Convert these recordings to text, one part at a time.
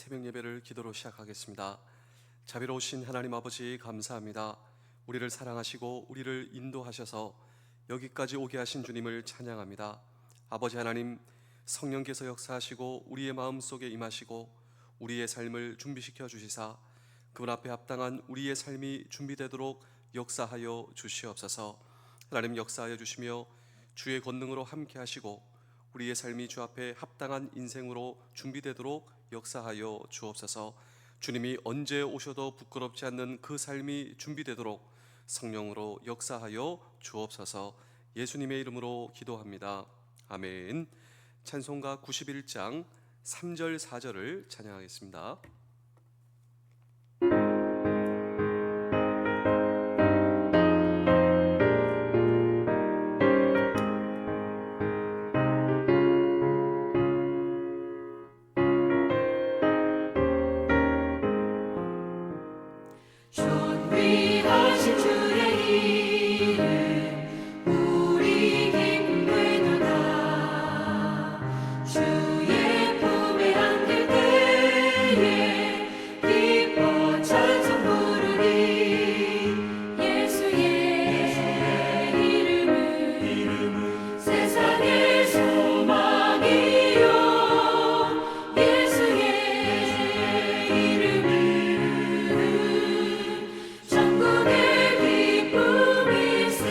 새벽 예배를 기도로 시작하겠습니다. 자비로우신 하나님 아버지 감사합니다. 우리를 사랑하시고 우리를 인도하셔서 여기까지 오게 하신 주님을 찬양합니다. 아버지 하나님, 성령께서 역사하시고 우리의 마음속에 임하시고 우리의 삶을 준비시켜 주시사 그분 앞에 합당한 우리의 삶이 준비되도록 역사하여 주시옵소서. 하나님, 역사하여 주시며 주의 권능으로 함께 하시고 우리의 삶이 주 앞에 합당한 인생으로 준비되도록 역사하여 주옵소서. 주님이 언제 오셔도 부끄럽지 않는 그 삶이 준비되도록 성령으로 역사하여 주옵소서. 예수님의 이름으로 기도합니다. 아멘. 찬송가 91장 3절 4절을 찬양하겠습니다. 존귀하신 주의 이름 우리 기쁘도다. 주의 품에 안길 때에 기뻐 찬송 부르리. 예수의 이름은 세상의 소망이요. 예수의 이름은 천국의 기쁨일세.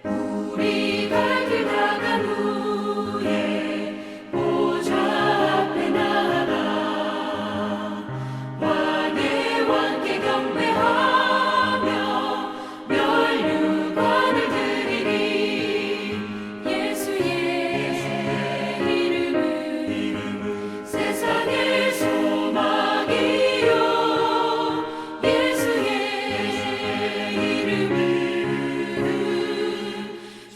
우리 갈 길 나간 후에 보좌 앞에 나아가 왕의 왕께 경배하며 면류관을 드리리. 예수의 이름은 세상의 소망이요. 예수의 이름은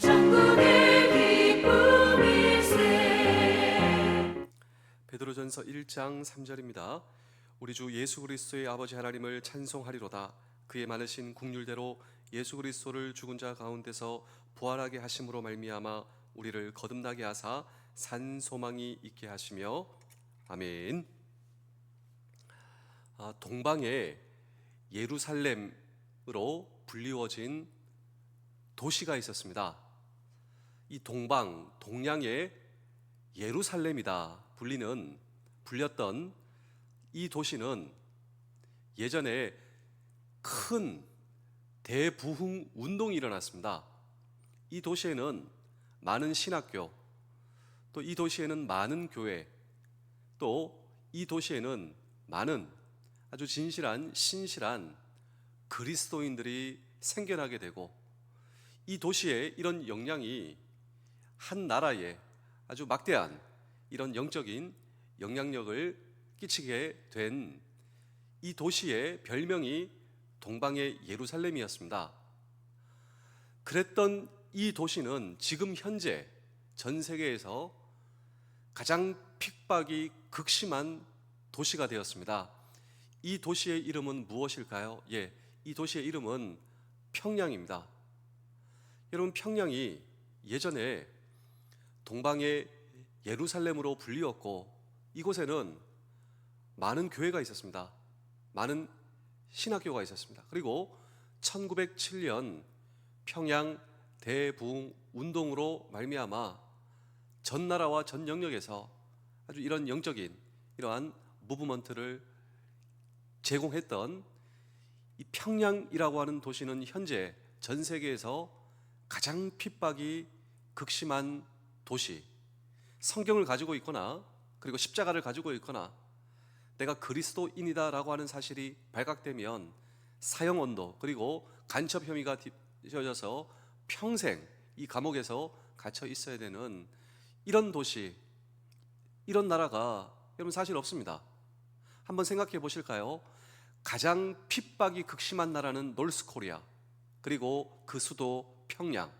천국의 기쁨일세. 베드로전서 1장 3절입니다. 우리 주 예수 그리스도의 아버지 하나님을 찬송하리로다. 그의 많으신 긍휼대로 예수 그리스도를 죽은 자 가운데서 부활하게 하심으로 말미암아 우리를 거듭나게 하사 산 소망이 있게 하시며. 아멘. 동방의 예루살렘으로 불리워진 도시가 있었습니다. 이 동양의 예루살렘이다 불렸던 이 도시는 예전에 큰 대부흥 운동이 일어났습니다. 이 도시에는 많은 신학교, 또 이 도시에는 많은 교회, 또 이 도시에는 많은 아주 진실한 신실한 그리스도인들이 생겨나게 되고, 이 도시의 이런 영향이 한 나라에 아주 막대한 이런 영적인 영향력을 끼치게 된 이 도시의 별명이 동방의 예루살렘이었습니다. 그랬던 이 도시는 지금 현재 전 세계에서 가장 핍박이 극심한 도시가 되었습니다. 이 도시의 이름은 무엇일까요? 이 도시의 이름은 평양입니다. 여러분, 평양이 예전에 동방의 예루살렘으로 불리웠고, 이곳에는 많은 교회가 있었습니다. 많은 신학교가 있었습니다. 그리고 1907년 평양 대부흥 운동으로 말미암아 전 나라와 전 영역에서 아주 이런 영적인 이러한 무브먼트를 제공했던 이 평양이라고 하는 도시는 현재 전 세계에서 가장 핍박이 극심한 도시, 성경을 가지고 있거나 그리고 십자가를 가지고 있거나 내가 그리스도인이다라고 하는 사실이 발각되면 사형언도 그리고 간첩 혐의가 지어져서 평생 이 감옥에서 갇혀 있어야 되는 이런 도시, 이런 나라가 여러분 사실 없습니다. 한번 생각해 보실까요? 가장 핍박이 극심한 나라는 노스코리아, 그리고 그 수도 평양.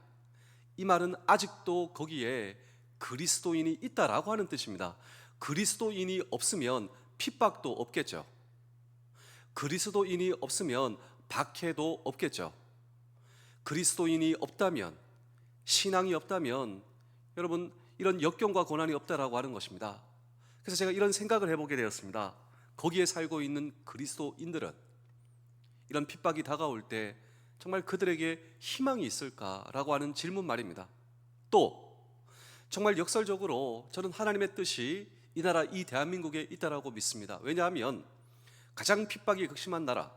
이 말은 아직도 거기에 그리스도인이 있다라고 하는 뜻입니다. 그리스도인이 없으면 핍박도 없겠죠. 그리스도인이 없으면 박해도 없겠죠. 그리스도인이 없다면, 신앙이 없다면 여러분 이런 역경과 고난이 없다라고 하는 것입니다. 그래서 제가 이런 생각을 해보게 되었습니다. 거기에 살고 있는 그리스도인들은 이런 핍박이 다가올 때 정말 그들에게 희망이 있을까라고 하는 질문 말입니다. 또 정말 역설적으로 저는 하나님의 뜻이 이 나라, 이 대한민국에 있다라고 믿습니다. 왜냐하면 가장 핍박이 극심한 나라,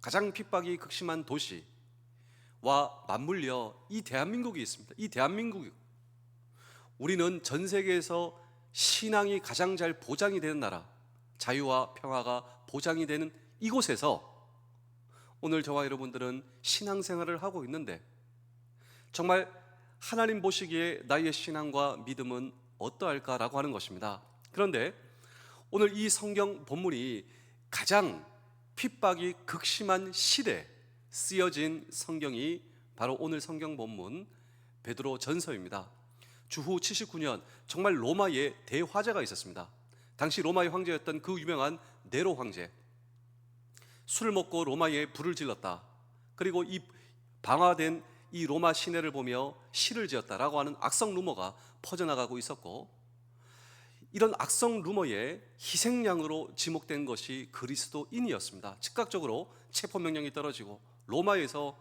가장 핍박이 극심한 도시와 맞물려 이 대한민국이 있습니다. 이 대한민국, 우리는 전 세계에서 신앙이 가장 잘 보장이 되는 나라, 자유와 평화가 보장이 되는 이곳에서 오늘 저와 여러분들은 신앙생활을 하고 있는데 정말 하나님 보시기에 나의 신앙과 믿음은 어떠할까라고 하는 것입니다. 그런데 오늘 이 성경 본문이 가장 핍박이 극심한 시대에 쓰여진 성경이 바로 오늘 성경 본문 베드로 전서입니다. 주후 79년 정말 로마에 대화재가 있었습니다. 당시 로마의 황제였던 그 유명한 네로 황제, 술을 먹고 로마에 불을 질렀다. 그리고 이 방화된 이 로마 시내를 보며 시를 지었다라고 하는 악성 루머가 퍼져나가고 있었고, 이런 악성 루머에 희생양으로 지목된 것이 그리스도인이었습니다. 즉각적으로 체포명령이 떨어지고 로마에서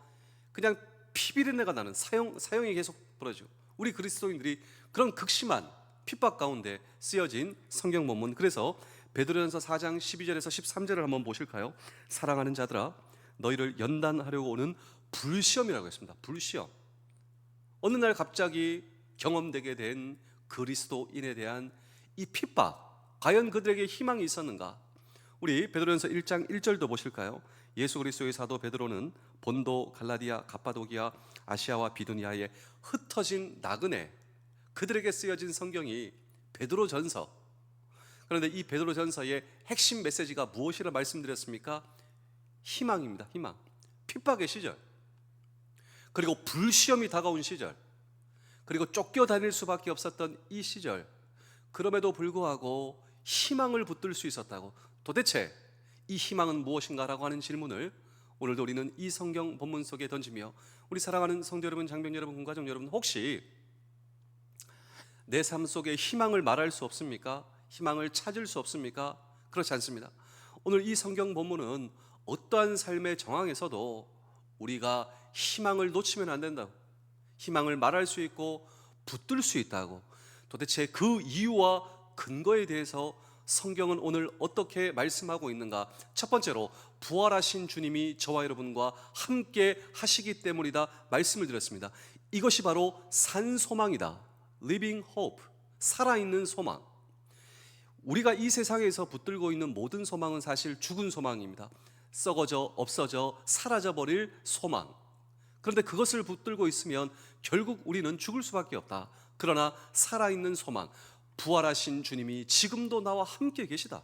그냥 피비린내가 나는 사형이 계속 벌어지고, 우리 그리스도인들이 그런 극심한 핍박 가운데 쓰여진 성경 본문, 그래서 베드로전서 4장 12절에서 13절을 한번 보실까요? 사랑하는 자들아, 너희를 연단하려고 오는 불시험이라고 했습니다. 불시험. 어느 날 갑자기 경험되게 된 그리스도인에 대한 이 핍박, 과연 그들에게 희망이 있었는가? 우리 베드로전서 1장 1절도 보실까요? 예수 그리스도의 사도 베드로는 본도, 갈라디아, 갑바도기아, 아시아와 비두니아에 흩어진 나그네, 그들에게 쓰여진 성경이 베드로전서. 그런데 이 베드로전서의 핵심 메시지가 무엇이라 말씀드렸습니까? 희망입니다. 희망. 핍박의 시절, 그리고 불시험이 다가온 시절, 그리고 쫓겨다닐 수밖에 없었던 이 시절, 그럼에도 불구하고 희망을 붙들 수 있었다고. 도대체 이 희망은 무엇인가라고 하는 질문을 오늘도 우리는 이 성경 본문 속에 던지며, 우리 사랑하는 성도 여러분, 장병 여러분, 군가정 여러분, 혹시 내 삶 속에 희망을 말할 수 없습니까? 희망을 찾을 수 없습니까? 그렇지 않습니다. 오늘 이 성경 본문은 어떠한 삶의 정황에서도 우리가 희망을 놓치면 안 된다고, 희망을 말할 수 있고 붙들 수 있다고. 도대체 그 이유와 근거에 대해서 성경은 오늘 어떻게 말씀하고 있는가? 첫 번째로 부활하신 주님이 저와 여러분과 함께 하시기 때문이다 말씀을 드렸습니다. 이것이 바로 산 소망이다. Living hope, 살아있는 소망. 우리가 이 세상에서 붙들고 있는 모든 소망은 사실 죽은 소망입니다. 썩어져, 없어져, 사라져버릴 소망. 그런데 그것을 붙들고 있으면 결국 우리는 죽을 수밖에 없다. 그러나 살아있는 소망, 부활하신 주님이 지금도 나와 함께 계시다.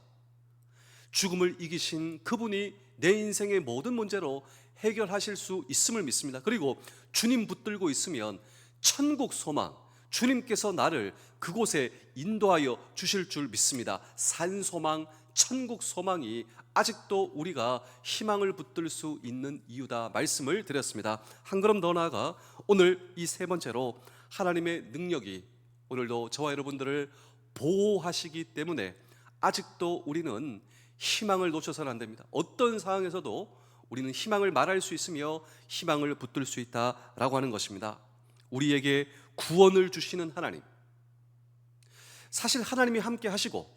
죽음을 이기신 그분이 내 인생의 모든 문제로 해결하실 수 있음을 믿습니다. 그리고 주님 붙들고 있으면 천국 소망, 주님께서 나를 그곳에 인도하여 주실 줄 믿습니다. 산 소망, 천국 소망이 아직도 우리가 희망을 붙들 수 있는 이유다 말씀을 드렸습니다. 한 걸음 더 나아가 오늘 이 세 번째로 하나님의 능력이 오늘도 저와 여러분들을 보호하시기 때문에 아직도 우리는 희망을 놓쳐서는 안 됩니다. 어떤 상황에서도 우리는 희망을 말할 수 있으며 희망을 붙들 수 있다라고 하는 것입니다. 우리에게 구원을 주시는 하나님, 사실 하나님이 함께 하시고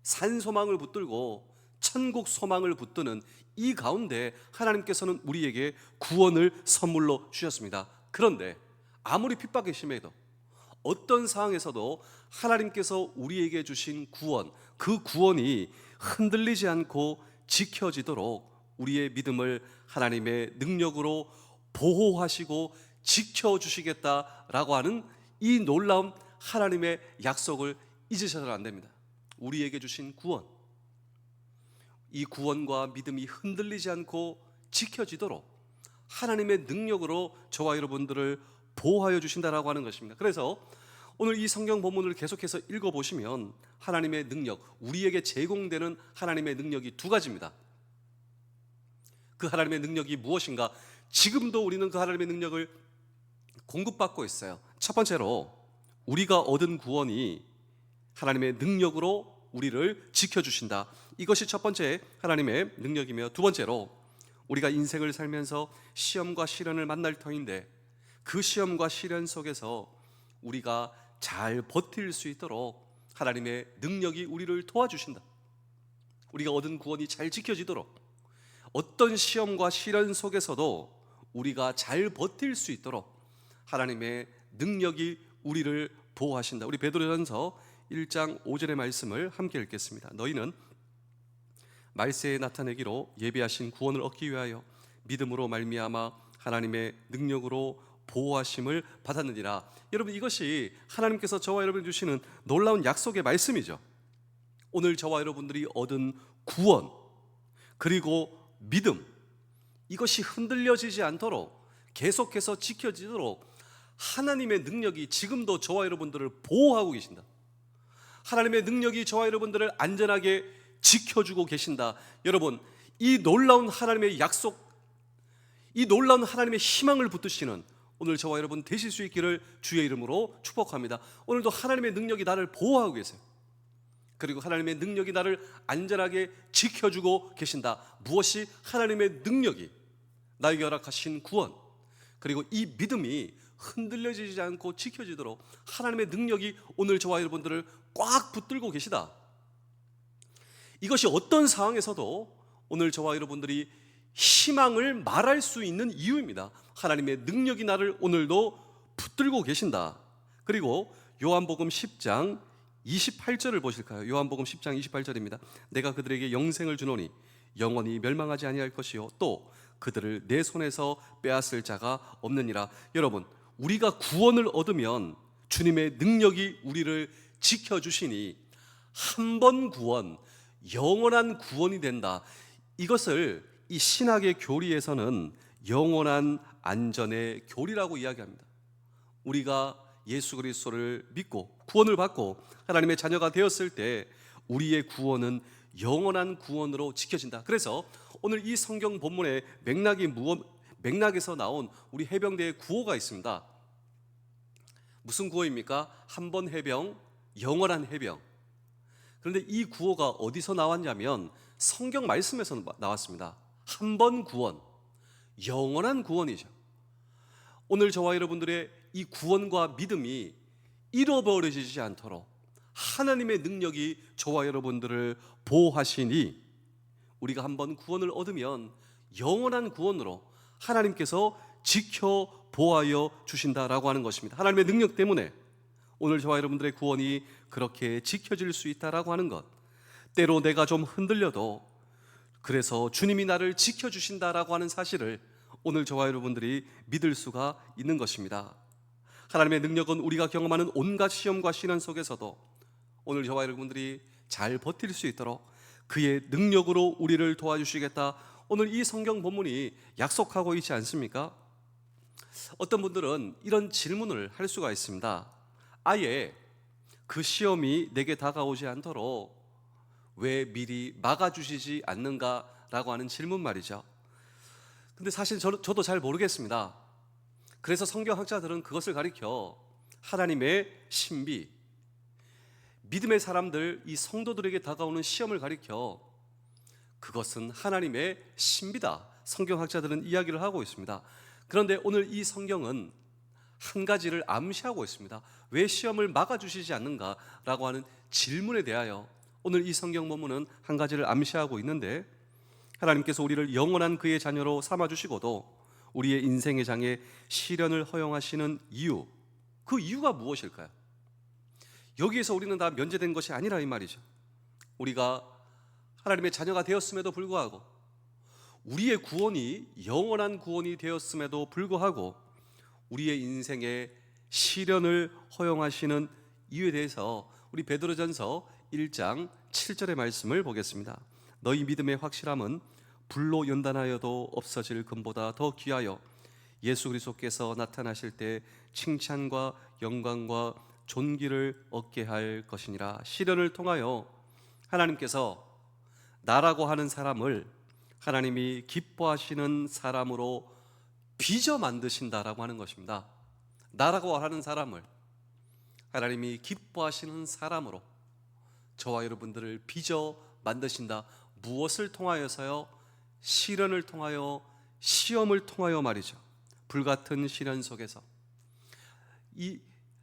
산 소망을 붙들고 천국 소망을 붙드는 이 가운데 하나님께서는 우리에게 구원을 선물로 주셨습니다. 그런데 아무리 핍박이 심해도, 어떤 상황에서도 하나님께서 우리에게 주신 구원, 그 구원이 흔들리지 않고 지켜지도록 우리의 믿음을 하나님의 능력으로 보호하시고 지켜주시겠다라고 하는 이 놀라운 하나님의 약속을 잊으셔서는 안 됩니다. 우리에게 주신 구원, 이 구원과 믿음이 흔들리지 않고 지켜지도록 하나님의 능력으로 저와 여러분들을 보호하여 주신다라고 하는 것입니다. 그래서 오늘 이 성경 본문을 계속해서 읽어보시면 하나님의 능력, 우리에게 제공되는 하나님의 능력이 두 가지입니다. 그 하나님의 능력이 무엇인가? 지금도 우리는 그 하나님의 능력을 공급받고 있어요. 첫 번째로 우리가 얻은 구원이 하나님의 능력으로 우리를 지켜주신다. 이것이 첫 번째 하나님의 능력이며, 두 번째로 우리가 인생을 살면서 시험과 시련을 만날 터인데 그 시험과 시련 속에서 우리가 잘 버틸 수 있도록 하나님의 능력이 우리를 도와주신다. 우리가 얻은 구원이 잘 지켜지도록, 어떤 시험과 시련 속에서도 우리가 잘 버틸 수 있도록 하나님의 능력이 우리를 보호하신다. 우리 베드로전서 1장 5절의 말씀을 함께 읽겠습니다. 너희는 말세에 나타내기로 예비하신 구원을 얻기 위하여 믿음으로 말미암아 하나님의 능력으로 보호하심을 받았느니라. 여러분, 이것이 하나님께서 저와 여러분 주시는 놀라운 약속의 말씀이죠. 오늘 저와 여러분들이 얻은 구원 그리고 믿음, 이것이 흔들려지지 않도록 계속해서 지켜지도록 하나님의 능력이 지금도 저와 여러분들을 보호하고 계신다. 하나님의 능력이 저와 여러분들을 안전하게 지켜주고 계신다. 여러분, 이 놀라운 하나님의 약속, 이 놀라운 하나님의 희망을 붙드시는 오늘 저와 여러분 되실 수 있기를 주의 이름으로 축복합니다. 오늘도 하나님의 능력이 나를 보호하고 계세요. 그리고 하나님의 능력이 나를 안전하게 지켜주고 계신다. 무엇이? 하나님의 능력이 나에게 허락하신 구원, 그리고 이 믿음이 흔들려지지 않고 지켜지도록 하나님의 능력이 오늘 저와 여러분들을 꽉 붙들고 계시다. 이것이 어떤 상황에서도 오늘 저와 여러분들이 희망을 말할 수 있는 이유입니다. 하나님의 능력이 나를 오늘도 붙들고 계신다. 그리고 요한복음 10장 28절을 보실까요? 요한복음 10장 28절입니다. 내가 그들에게 영생을 주노니 영원히 멸망하지 아니할 것이요 또 그들을 내 손에서 빼앗을 자가 없느니라. 여러분, 우리가 구원을 얻으면 주님의 능력이 우리를 지켜주시니 한 번 구원, 영원한 구원이 된다. 이것을 이 신학의 교리에서는 영원한 안전의 교리라고 이야기합니다. 우리가 예수 그리스도를 믿고 구원을 받고 하나님의 자녀가 되었을 때 우리의 구원은 영원한 구원으로 지켜진다. 그래서 오늘 이 성경 본문의 맥락에서 나온 우리 해병대의 구호가 있습니다. 무슨 구호입니까? 한 번 해병, 영원한 해병. 그런데 이 구호가 어디서 나왔냐면 성경 말씀에서 나왔습니다. 한 번 구원, 영원한 구원이죠. 오늘 저와 여러분들의 이 구원과 믿음이 잃어버려지지 않도록 하나님의 능력이 저와 여러분들을 보호하시니 우리가 한번 구원을 얻으면 영원한 구원으로 하나님께서 지켜 보호하여 주신다라고 하는 것입니다. 하나님의 능력 때문에 오늘 저와 여러분들의 구원이 그렇게 지켜질 수 있다라고 하는 것, 때로 내가 좀 흔들려도 그래서 주님이 나를 지켜주신다라고 하는 사실을 오늘 저와 여러분들이 믿을 수가 있는 것입니다. 하나님의 능력은 우리가 경험하는 온갖 시험과 시련 속에서도 오늘 저와 여러분들이 잘 버틸 수 있도록 그의 능력으로 우리를 도와주시겠다. 오늘 이 성경 본문이 약속하고 있지 않습니까? 어떤 분들은 이런 질문을 할 수가 있습니다. 아예 그 시험이 내게 다가오지 않도록 왜 미리 막아주시지 않는가라고 하는 질문 말이죠. 근데 사실 저도 잘 모르겠습니다. 그래서 성경학자들은 그것을 가리켜 하나님의 신비, 믿음의 사람들, 이 성도들에게 다가오는 시험을 가리켜 그것은 하나님의 신비다. 성경학자들은 이야기를 하고 있습니다. 그런데 오늘 이 성경은 한 가지를 암시하고 있습니다. 왜 시험을 막아주시지 않는가라고 하는 질문에 대하여 오늘 이 성경 본문은 한 가지를 암시하고 있는데, 하나님께서 우리를 영원한 그의 자녀로 삼아주시고도 우리의 인생의 장에 시련을 허용하시는 이유, 그 이유가 무엇일까요? 여기에서 우리는 다 면제된 것이 아니라 이 말이죠. 우리가 하나님의 자녀가 되었음에도 불구하고, 우리의 구원이 영원한 구원이 되었음에도 불구하고 우리의 인생에 시련을 허용하시는 이유에 대해서 우리 베드로전서 1장 7절의 말씀을 보겠습니다. 너희 믿음의 확실함은 불로 연단하여도 없어질 금보다 더 귀하여 예수 그리스도께서 나타나실 때 칭찬과 영광과 존귀를 얻게 할 것이니라. 시련을 통하여 하나님께서 나라고 하는 사람을 하나님이 기뻐하시는 사람으로 빚어 만드신다라고 하는 것입니다. 나라고 하는 사람을 하나님이 기뻐하시는 사람으로, 저와 여러분들을 빚어 만드신다. 무엇을 통하여서요? 시련을 통하여, 시험을 통하여 말이죠. 불같은 시련 속에서 이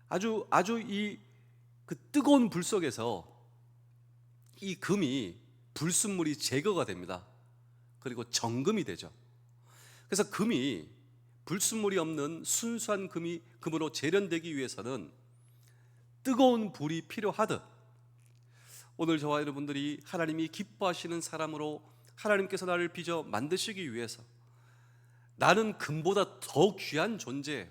아주 이 그 뜨거운 불 속에서 이 금이 불순물이 제거가 됩니다. 그리고 정금이 되죠. 그래서 금이 불순물이 없는 순수한 금으로 재련되기 위해서는 뜨거운 불이 필요하듯, 오늘 저와 여러분들이 하나님이 기뻐하시는 사람으로 하나님께서 나를 빚어 만드시기 위해서 나는 금보다 더 귀한 존재,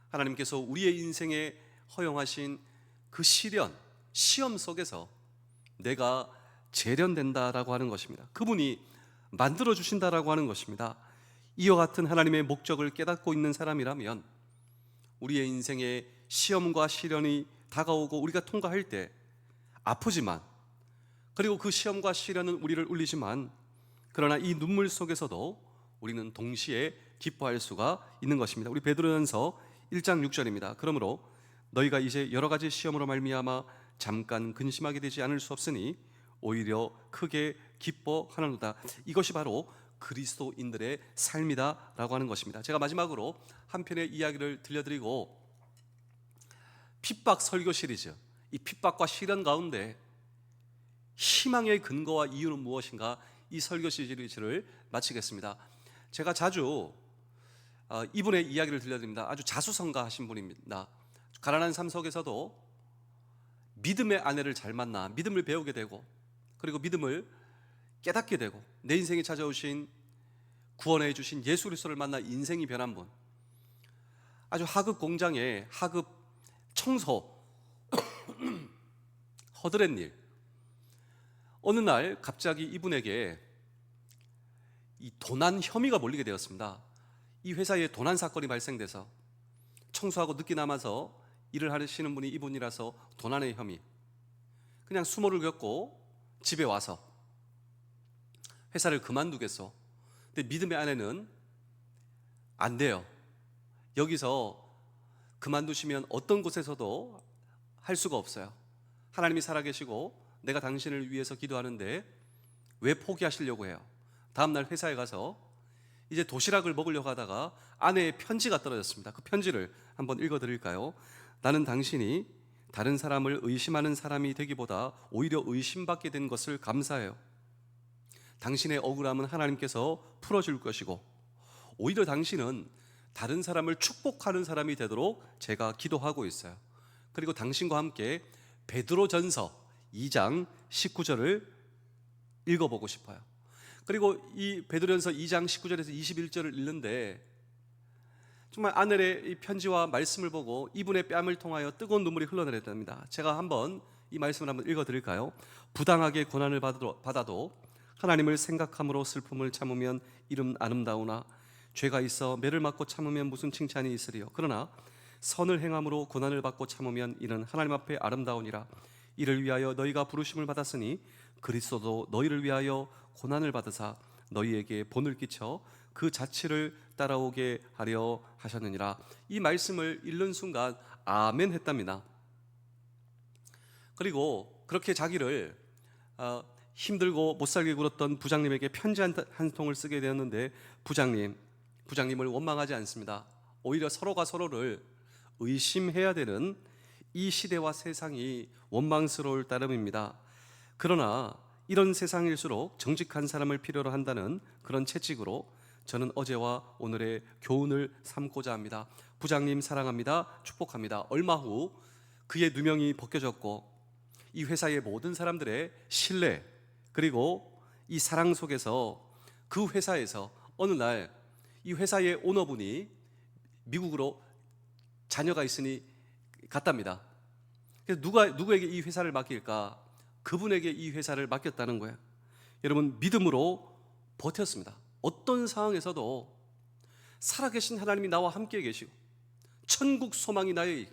하나님께서 우리의 인생에 허용하신 그 시험 속에서 내가 재련된다라고 하는 것입니다. 그분이 만들어 주신다라고 하는 것입니다. 이와 같은 하나님의 목적을 깨닫고 있는 사람이라면 우리의 인생에 시험과 시련이 다가오고 우리가 통과할 때 아프지만, 그리고 그 시험과 시련은 우리를 울리지만, 그러나 이 눈물 속에서도 우리는 동시에 기뻐할 수가 있는 것입니다. 우리 베드로전서 1장 6절입니다. 그러므로 너희가 이제 여러 가지 시험으로 말미암아 잠깐 근심하게 되지 않을 수 없으니 오히려 크게 기뻐하노다. 이것이 바로 그리스도인들의 삶이다라고 하는 것입니다. 제가 마지막으로 한 편의 이야기를 들려드리고 핍박 설교 시리즈, 이 핍박과 시련 가운데 희망의 근거와 이유는 무엇인가, 이 설교 시리즈를 마치겠습니다. 제가 자주 이분의 이야기를 들려드립니다. 아주 자수성가하신 분입니다. 가난한 삶 속에서도 믿음의 아내를 잘 만나 믿음을 배우게 되고, 그리고 믿음을 깨닫게 되고, 내 인생에 찾아오신 구원해 주신 예수 그리스도를 만나 인생이 변한 분, 아주 하급 공장에 하급 청소 허드렛 일, 어느 날 갑자기 이분에게 이 도난 혐의가 몰리게 되었습니다. 이 회사에 도난 사건이 발생돼서 청소하고 늦게 남아서 일을 하시는 분이 이분이라서 도난의 혐의, 그냥 수모를 겪고 집에 와서 회사를 그만두겠어. 근데 믿음의 아내는 안 돼요. 여기서 그만두시면 어떤 곳에서도 할 수가 없어요. 하나님이 살아계시고 내가 당신을 위해서 기도하는데 왜 포기하시려고 해요? 다음날 회사에 가서 이제 도시락을 먹으려고 하다가 아내의 편지가 떨어졌습니다. 그 편지를 한번 읽어드릴까요? 나는 당신이 다른 사람을 의심하는 사람이 되기보다 오히려 의심받게 된 것을 감사해요. 당신의 억울함은 하나님께서 풀어줄 것이고, 오히려 당신은 다른 사람을 축복하는 사람이 되도록 제가 기도하고 있어요. 그리고 당신과 함께 베드로전서 2장 19절을 읽어보고 싶어요. 그리고 이 베드로전서 2장 19절에서 21절을 읽는데 정말 아내의 이 편지와 말씀을 보고 이분의 뺨을 통하여 뜨거운 눈물이 흘러내렸답니다. 제가 한번 이 말씀을 한번 읽어드릴까요? 부당하게 고난을 받아도 하나님을 생각함으로 슬픔을 참으면 이름 아름다우나 죄가 있어 매를 맞고 참으면 무슨 칭찬이 있으리요. 그러나 선을 행함으로 고난을 받고 참으면 이는 하나님 앞에 아름다우니라. 이를 위하여 너희가 부르심을 받았으니 그리스도도 너희를 위하여 고난을 받으사 너희에게 본을 끼쳐 그 자취를 따라오게 하려 하셨느니라. 이 말씀을 읽는 순간 아멘 했답니다. 그리고 그렇게 자기를 힘들고 못살게 굴었던 부장님에게 편지 한 통을 쓰게 되었는데 부장님을 원망하지 않습니다. 오히려 서로가 서로를 의심해야 되는 이 시대와 세상이 원망스러울 따름입니다. 그러나 이런 세상일수록 정직한 사람을 필요로 한다는 그런 채찍으로 저는 어제와 오늘의 교훈을 삼고자 합니다. 부장님 사랑합니다. 축복합니다. 얼마 후 그의 누명이 벗겨졌고 이 회사의 모든 사람들의 신뢰, 그리고 이 사랑 속에서 그 회사에서 어느 날 이 회사의 오너분이 미국으로 자녀가 있으니 갔답니다. 그래서 누구에게 이 회사를 맡길까? 그분에게 이 회사를 맡겼다는 거예요. 여러분, 믿음으로 버텼습니다. 어떤 상황에서도 살아계신 하나님이 나와 함께 계시고 천국 소망이 나의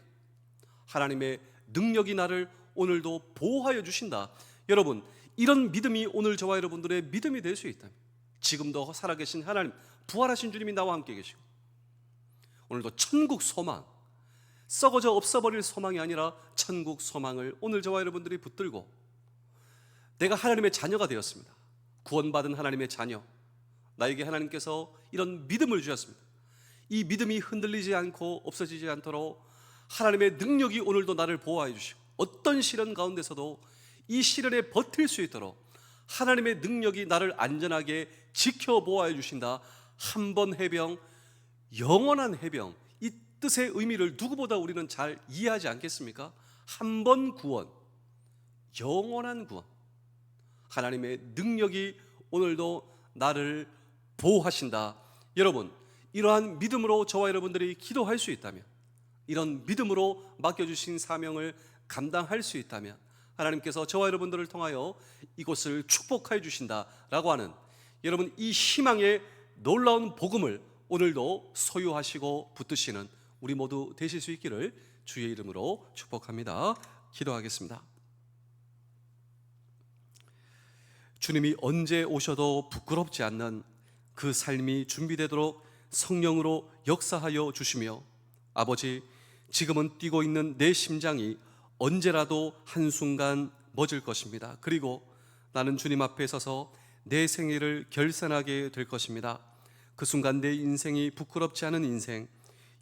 하나님의 능력이 나를 오늘도 보호하여 주신다. 여러분, 이런 믿음이 오늘 저와 여러분들의 믿음이 될 수 있다. 지금도 살아계신 하나님, 부활하신 주님이 나와 함께 계시고 오늘도 천국 소망, 썩어져 없어버릴 소망이 아니라 천국 소망을 오늘 저와 여러분들이 붙들고 내가 하나님의 자녀가 되었습니다. 구원받은 하나님의 자녀. 나에게 하나님께서 이런 믿음을 주셨습니다. 이 믿음이 흔들리지 않고 없어지지 않도록 하나님의 능력이 오늘도 나를 보호해 주시고, 어떤 시련 가운데서도 이 시련에 버틸 수 있도록 하나님의 능력이 나를 안전하게 지켜 보호해 주신다. 한 번 해병, 영원한 해병. 이 뜻의 의미를 누구보다 우리는 잘 이해하지 않겠습니까? 한 번 구원, 영원한 구원. 하나님의 능력이 오늘도 나를 보호하신다. 여러분, 이러한 믿음으로 저와 여러분들이 기도할 수 있다면, 이런 믿음으로 맡겨주신 사명을 감당할 수 있다면, 하나님께서 저와 여러분들을 통하여 이곳을 축복해 주신다라고 하는, 여러분, 이 희망의 놀라운 복음을 오늘도 소유하시고 붙드시는 우리 모두 되실 수 있기를 주의 이름으로 축복합니다. 기도하겠습니다. 주님이 언제 오셔도 부끄럽지 않는 그 삶이 준비되도록 성령으로 역사하여 주시며, 아버지, 지금은 뛰고 있는 내 심장이 언제라도 한순간 멎을 것입니다. 그리고 나는 주님 앞에 서서 내 생애를 결산하게 될 것입니다. 그 순간 내 인생이 부끄럽지 않은 인생,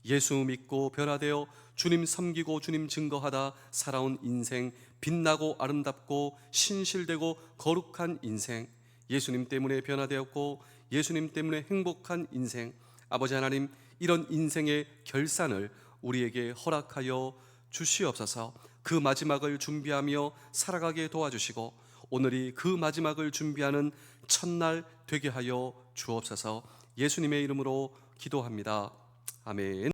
예수 믿고 변화되어 주님 섬기고 주님 증거하다 살아온 인생, 빛나고 아름답고 신실되고 거룩한 인생, 예수님 때문에 변화되었고 예수님 때문에 행복한 인생, 아버지 하나님, 이런 인생의 결산을 우리에게 허락하여 주시옵소서. 그 마지막을 준비하며 살아가게 도와주시고, 오늘이 그 마지막을 준비하는 첫날 되게 하여 주옵소서. 예수님의 이름으로 기도합니다. 아멘.